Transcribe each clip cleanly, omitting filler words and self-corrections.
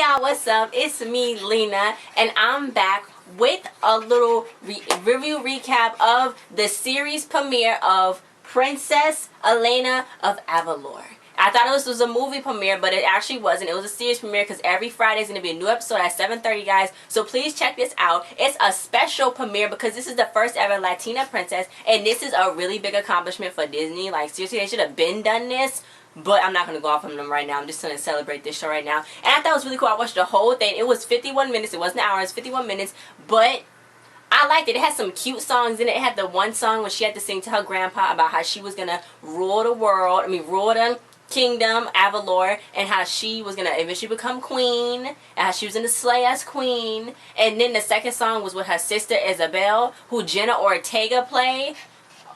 y'all, what's up? It's me, Lena, and I'm back with a little review recap of the series premiere of Princess Elena of Avalor. I thought it was a movie premiere, but it actually wasn't. It was a series premiere because every Friday is going to be a new episode at 7:30, guys. So please check this out. It's a special premiere because this is the first ever Latina princess, and this is a really big accomplishment for Disney. Like, seriously, they should have been done this. But I'm not going to go off on them right now. I'm just going to celebrate this show right now. And I thought it was really cool. I watched the whole thing. It was 51 minutes. It wasn't an hour. It was 51 minutes. But I liked it. It had some cute songs in it. It had the one song when she had to sing to her grandpa about how she was going to rule the world. Rule the kingdom, Avalor, and how she was going to eventually become queen. And how she was going to slay as queen. And then the second song was with her sister, Isabel, who Jenna Ortega played.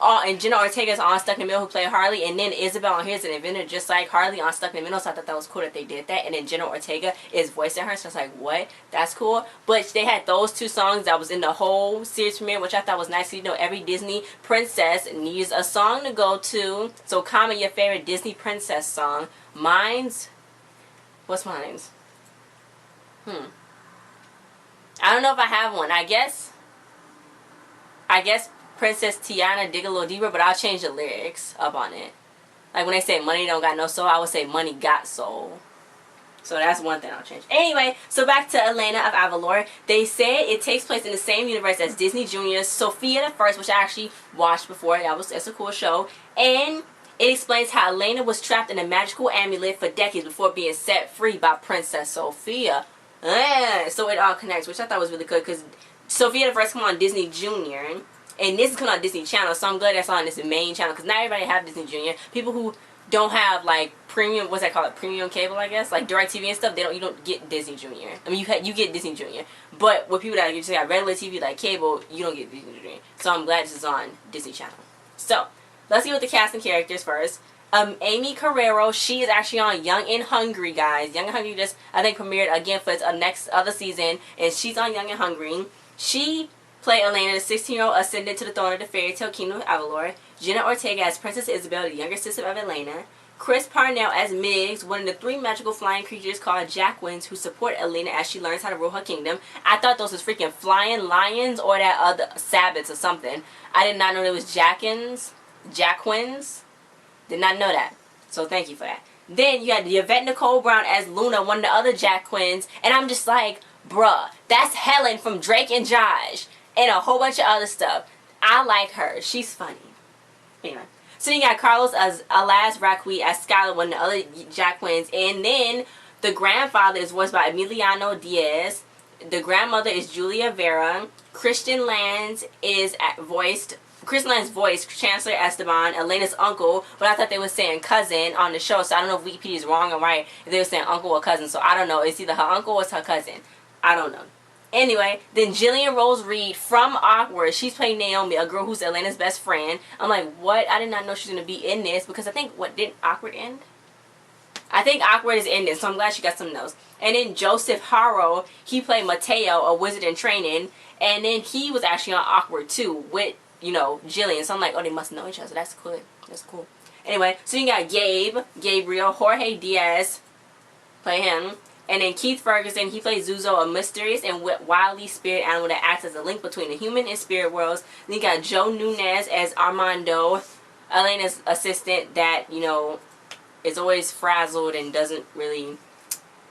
And Jenna Ortega is on Stuck in the Middle, who played Harley, and then Isabel on here is an inventor just like Harley on Stuck in the Middle, so I thought that was cool that they did that. And then Jenna Ortega is voicing her, so I was like, what? That's cool. But they had those two songs that was in the whole series premiere, which I thought was nice. You know, every Disney princess needs a song to go to, so comment your favorite Disney princess song. Mine's, what's mine's? I don't know if I have one. I guess Princess Tiana, Dig a Little Deeper, but I'll change the lyrics up on it. Like when they say money don't got no soul, I would say money got soul. So that's one thing I'll change. Anyway, so back to Elena of Avalor. They say it takes place in the same universe as Disney Junior's Sophia the First, which I actually watched before. It's a cool show. And it explains how Elena was trapped in a magical amulet for decades before being set free by Princess Sophia. So it all connects, which I thought was really good because Sophia the First came on Disney Junior. And this is coming on Disney Channel, so I'm glad that's on this main channel. Because not everybody have Disney Junior. People who don't have, like, premium, what's that called? Premium cable, I guess? Like, DirecTV and stuff, you don't get Disney Junior. I mean, you get Disney Junior. But with people that just got regular TV, like cable, you don't get Disney Junior. So I'm glad this is on Disney Channel. So, let's get with the cast and characters first. Aimee Carrero, she is actually on Young and Hungry, guys. Young and Hungry just, I think, premiered again for its other season. And she's on Young and Hungry. She played Elena, the 16-year-old ascended to the throne of the fairy tale kingdom of Avalor. Jenna Ortega as Princess Isabel, the younger sister of Elena. Chris Parnell as Miggs, one of the 3 magical flying creatures called Jacquins who support Elena as she learns how to rule her kingdom. I thought those was freaking flying lions or that other Sabbats or something. I did not know there was Jacquins. Did not know that. So thank you for that. Then you had Yvette Nicole Brown as Luna, one of the other Jacquins. And I'm just like, bruh, that's Helen from Drake and Josh. And a whole bunch of other stuff. I like her. She's funny. Anyway. So you got Carlos as Alas Raqui as Skylar, one of the other Jacquins. And then the grandfather is voiced by Emiliano Diaz. The grandmother is Julia Vera. Lanz voiced Chancellor Esteban, Elena's uncle, but I thought they were saying cousin on the show, so I don't know if Wikipedia is wrong or right. If they were saying uncle or cousin, so I don't know. It's either her uncle or it's her cousin. I don't know. Anyway, then Jillian Rose Reed from Awkward. She's playing Naomi, a girl who's Elena's best friend. I'm like, what? I did not know she's going to be in this because I think, didn't Awkward end? I think Awkward is ending, so I'm glad she got some notes. And then Joseph Haro, he played Mateo, a wizard in training. And then he was actually on Awkward too with, Jillian. So I'm like, oh, they must know each other. That's good. That's cool. Anyway, so you got Gabriel, Jorge Diaz, play him. And then Keith Ferguson, he plays Zuzo, a mysterious and wildly spirit animal that acts as a link between the human and spirit worlds. Then you got Joe Nunez as Armando, Elena's assistant that, is always frazzled and doesn't really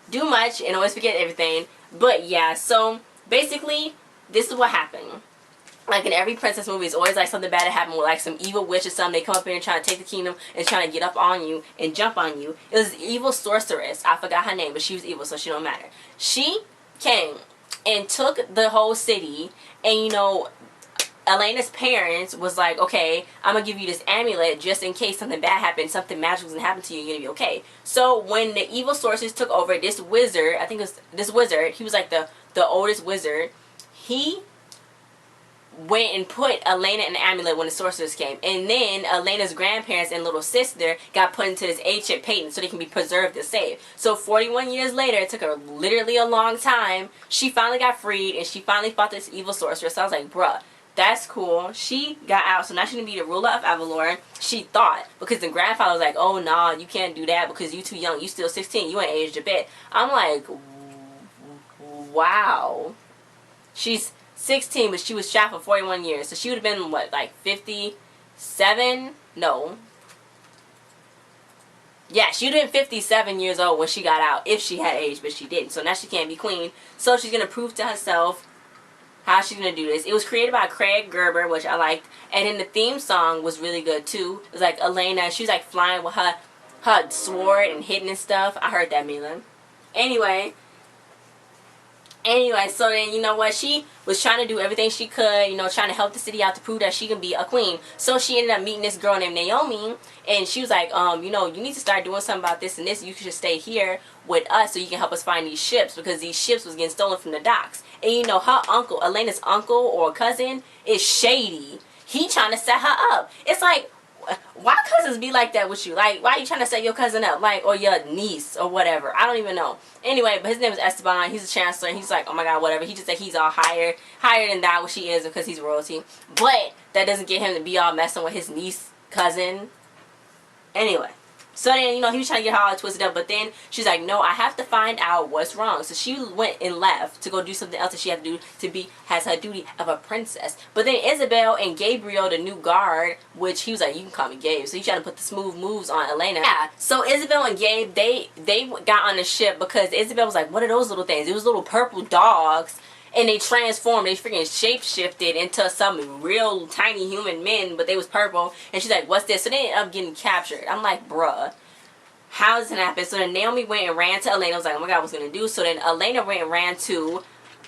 do much and always forget everything. But yeah, so basically, this is what happened. Like in every princess movie, it's always like something bad that happened with like some evil witch or something. They come up here and try to take the kingdom and trying to get up on you and jump on you. It was an evil sorceress. I forgot her name, but she was evil, so she don't matter. She came and took the whole city, and Elena's parents was like, okay, I'm going to give you this amulet just in case something bad happens, something magical doesn't happen to you, you're going to be okay. So when the evil sorceress took over, this wizard, I think it was this wizard, he was like the oldest wizard, he went and put Elena in the amulet when the sorceress came. And then Elena's grandparents and little sister got put into this ancient patent so they can be preserved and saved. So 41 years later, it took her literally a long time, she finally got freed and she finally fought this evil sorceress. So I was like, bruh, that's cool. She got out, so now she's going to be the ruler of Avalor. She thought, because the grandfather was like, oh, nah, you can't do that because you too young. You still 16. You ain't aged a bit. I'm like, Wow. She's 16, but she was shot for 41 years. So she would have been, what, like 57? No. Yeah, she would have been 57 years old when she got out, if she had age, but she didn't. So now she can't be queen. So she's going to prove to herself how she's going to do this. It was created by Craig Gerber, which I liked. And then the theme song was really good, too. It was like Elena. She was like flying with her sword and hitting and stuff. I heard that, Mila. Anyway, so then, you know what? She was trying to do everything she could, you know, trying to help the city out to prove that she can be a queen. So she ended up meeting this girl named Naomi. And she was like, you know, you need to start doing something about this and this. You should stay here with us so you can help us find these ships. Because these ships was getting stolen from the docks. And, you know, her uncle, Elena's uncle or cousin, is shady. He trying to set her up. It's like, why cousins be like that with you? Like, why are you trying to set your cousin up? Like, or your niece or whatever. I don't even know. Anyway, but his name is Esteban. He's a chancellor. And he's like, oh my god, whatever. He just said he's all higher than that, what she is, because he's royalty. But that doesn't get him to be all messing with his niece, cousin. Anyway. So then, you know, he was trying to get her all twisted up. But then she's like, no, I have to find out what's wrong. So she went and left to go do something else that she had to do to be, has her duty of a princess. But then Isabel and Gabriel, the new guard, which he was like, you can call me Gabe. So he tried to put the smooth moves on Elena. Yeah. So Isabel and Gabe, they got on the ship because Isabel was like, what are those little things? It was little purple dogs. And they transformed, they freaking shape-shifted into some real tiny human men, but they was purple. And she's like, what's this? So they ended up getting captured. I'm like, bruh, how does it happen? So then Naomi went and ran to Elena. I was like, oh my god, what's going to do? So then Elena went and ran to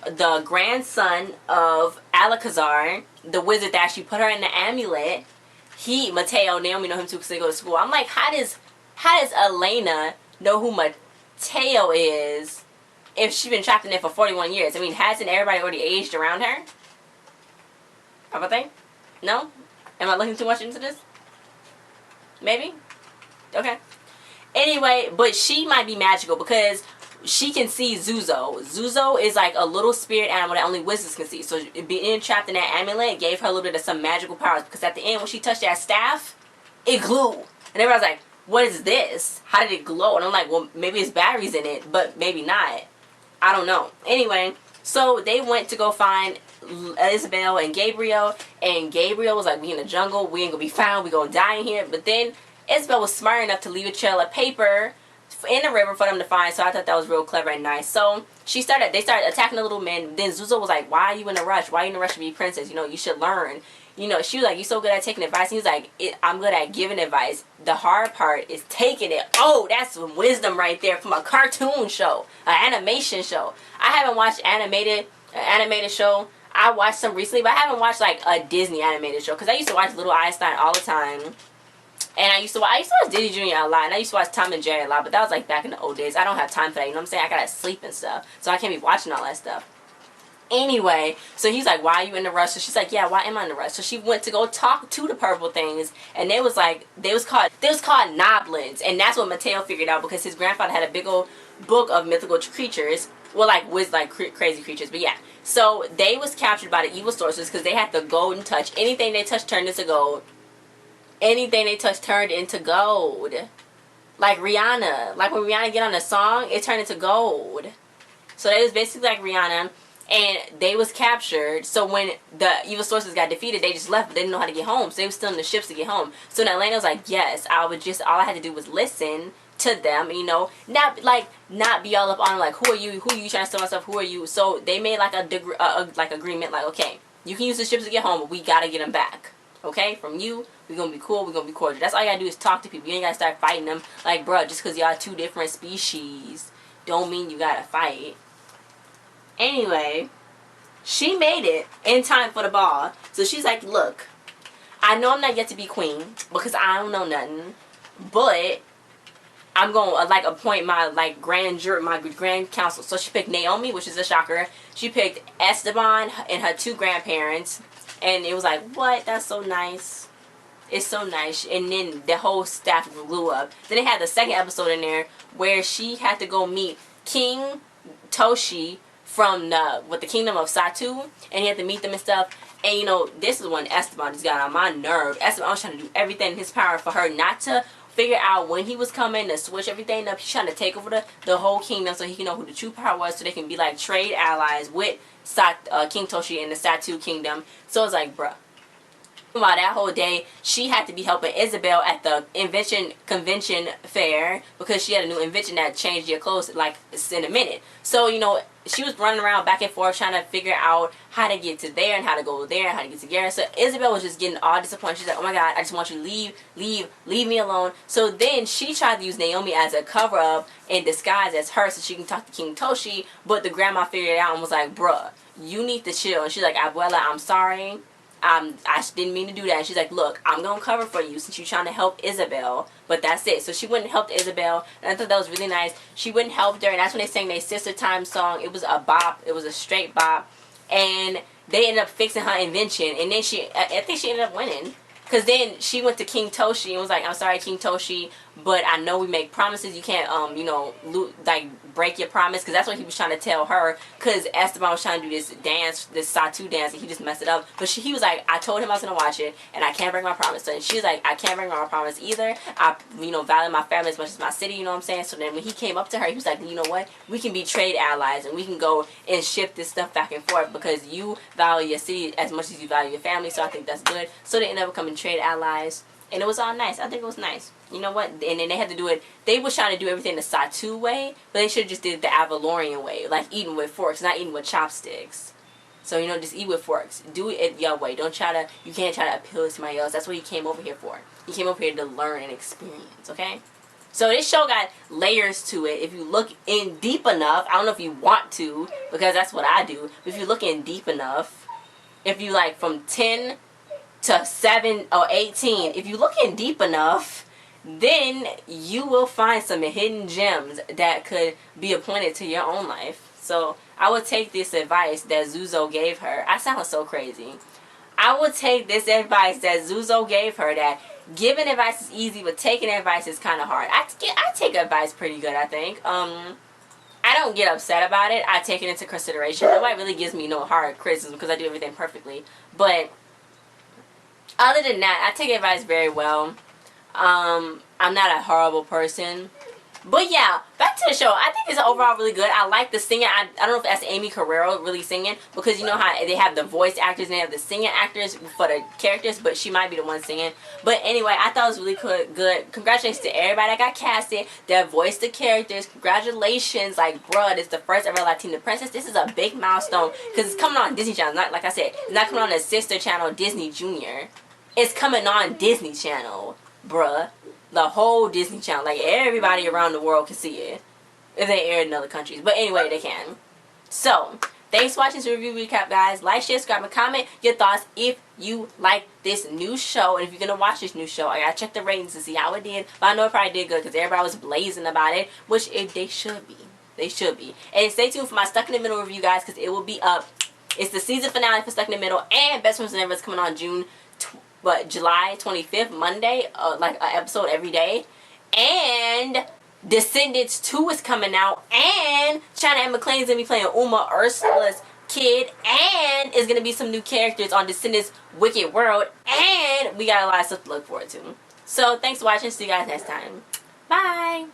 the grandson of Alcazar, the wizard that actually put her in the amulet. Mateo, Naomi know him too because they go to school. I'm like, how does Elena know who Mateo is if she's been trapped in there for 41 years? I mean, hasn't everybody already aged around her? How about they? No? Am I looking too much into this? Maybe? Okay. Anyway, but she might be magical because she can see Zuzo. Zuzo is like a little spirit animal that only wizards can see. So being trapped in that amulet gave her a little bit of some magical powers. Because at the end, when she touched that staff, it glowed. And everybody's like, what is this? How did it glow? And I'm like, well, maybe it's batteries in it, but maybe not. I don't know. Anyway, so they went to go find Isabel and Gabriel was like, we in the jungle, we ain't gonna be found, we gonna die in here. But then Isabel was smart enough to leave a trail of paper in the river for them to find, so I thought that was real clever and nice. So they started attacking the little men. Then Zuzo was like, why are you in a rush? Why are you in a rush to be princess? You know, you should learn. You know, she was like, you so good at taking advice. And he was like, I'm good at giving advice. The hard part is taking it. Oh, that's some wisdom right there from a cartoon show, an animation show. I haven't watched animated show. I watched some recently, but I haven't watched like a Disney animated show because I used to watch Little Einstein all the time. And I used to watch Disney Junior a lot, and I used to watch Tom and Jerry a lot, but that was like back in the old days. I don't have time for that, you know what I'm saying? I gotta sleep and stuff, so I can't be watching all that stuff. Anyway, so he's like, why are you in the rush? So she's like, yeah, why am I in the rush? So she went to go talk to the purple things, and they was called noblins, and that's what Mateo figured out because his grandfather had a big old book of mythical creatures, well, like crazy creatures, but yeah. So they was captured by the evil sorcerers because they had the golden touch. Anything they touched turned into gold. Anything they touched turned into gold. Like Rihanna. Like when Rihanna get on a song, it turned into gold. So they was basically like Rihanna. And they was captured. So when the evil sorcerers got defeated, they just left. But they didn't know how to get home. So they was still in the ships to get home. So then Elena was like, yes, all I had to do was listen to them. You know, not be all up on like, who are you? Who are you trying to sell myself? Who are you? So they made like like agreement. Like, okay, you can use the ships to get home, but we got to get them back. Okay, from you, we're going to be cool, we're going to be cordial. That's all you got to do is talk to people. You ain't got to start fighting them. Like, bruh, just because y'all two different species don't mean you got to fight. Anyway, she made it in time for the ball. So she's like, look, I know I'm not yet to be queen because I don't know nothing. But I'm going to, like, appoint my, like, grand council. So she picked Naomi, which is a shocker. She picked Esteban and her two grandparents. And it was like, what? That's so nice. It's so nice. And then the whole staff blew up. Then they had the second episode in there where she had to go meet King Toshi from the kingdom of Satu. And he had to meet them and stuff. And, you know, this is when Esteban just got on my nerve. Esteban was trying to do everything in his power for her not to figure out when he was coming to switch everything up. He's trying to take over the whole kingdom so he can know who the true power was, so they can be like trade allies with King Toshi in the Satu kingdom. So it's like, bruh. While that whole day, she had to be helping Isabel at the convention fair because she had a new invention that changed your clothes like in a minute. So, you know, she was running around back and forth trying to figure out how to get to there and how to go there and how to get to Gara. So Isabel was just getting all disappointed. She's like, oh my God, I just want you to leave me alone. So then she tried to use Naomi as a cover up in disguise as her so she can talk to King Toshi. But the grandma figured it out and was like, bruh, you need to chill. And she's like, Abuela, I'm sorry. I didn't mean to do that. And she's like, look, I'm going to cover for you since you're trying to help Isabel. But that's it. So she went and helped Isabel. And I thought that was really nice. She went and helped her. And that's when they sang their Sister Time song. It was a bop. It was a straight bop. And they ended up fixing her invention. And then I think she ended up winning. Because then she went to King Toshi and was like, I'm sorry, King Toshi, but I know we make promises. You can't, you know, break your promise. Because that's what he was trying to tell her. Because Esteban was trying to do this dance, this Satu dance, and he just messed it up. But he was like, I told him I was going to watch it, and I can't break my promise. So she's like, I can't break my promise either. I, you know, value my family as much as my city, you know what I'm saying? So then when he came up to her, he was like, you know what? We can be trade allies, and we can go and shift this stuff back and forth because you value your city as much as you value your family. So I think that's good. So they ended up becoming trade allies, and it was all nice. I think it was nice. You know what? And then they had to do it. They was trying to do everything the Satu way, but they should have just did the Avalorian way, like eating with forks, not eating with chopsticks. So, you know, just eat with forks. Do it your way. Don't try to. You can't try to appeal to somebody else. That's what he came over here for. He came over here to learn and experience. Okay. So this show got layers to it. If you look in deep enough, I don't know if you want to, because that's what I do. But if you look in deep enough, if you like from 10 to 7 or 18, if you look in deep enough, then you will find some hidden gems that could be appointed to your own life. So I would take this advice that Zuzo gave her. I sound so crazy. I would take this advice that Zuzo gave her, that giving advice is easy, but taking advice is kind of hard. I take advice pretty good, I think. I don't get upset about it. I take it into consideration. Nobody really gives me no hard criticism because I do everything perfectly. But other than that, I take advice very well. I'm not a horrible person. But yeah, back to the show. I think it's overall really good. I like the singing. I don't know if that's Aimee Carrero really singing, because you know how they have the voice actors and they have the singing actors for the characters, but she might be the one singing. But anyway, I thought it was really good. Congratulations to everybody that got casted, that voiced the characters. Congratulations. Like, bruh, this is the first ever Latina princess. This is a big milestone because it's coming on Disney Channel. Not, like I said, it's not coming on the sister channel, Disney Junior. It's coming on Disney Channel, bruh. The whole Disney Channel. Like, everybody around the world can see it. If they air it in other countries. But anyway, they can. So, thanks for watching this review recap, guys. Like, share, subscribe, and comment your thoughts if you like this new show. And if you're going to watch this new show, I got to check the ratings to see how it did. But I know it probably did good because everybody was blazing about it. Which they should be. They should be. And stay tuned for my Stuck in the Middle review, guys, because it will be up. It's the season finale for Stuck in the Middle. And Best Friends Never is coming on July 25th, Monday, like an episode every day. And Descendants 2 is coming out. And China and McClain's going to be playing Uma, Ursula's kid. And it's going to be some new characters on Descendants Wicked World. And we got a lot of stuff to look forward to. So, thanks for watching. See you guys next time. Bye!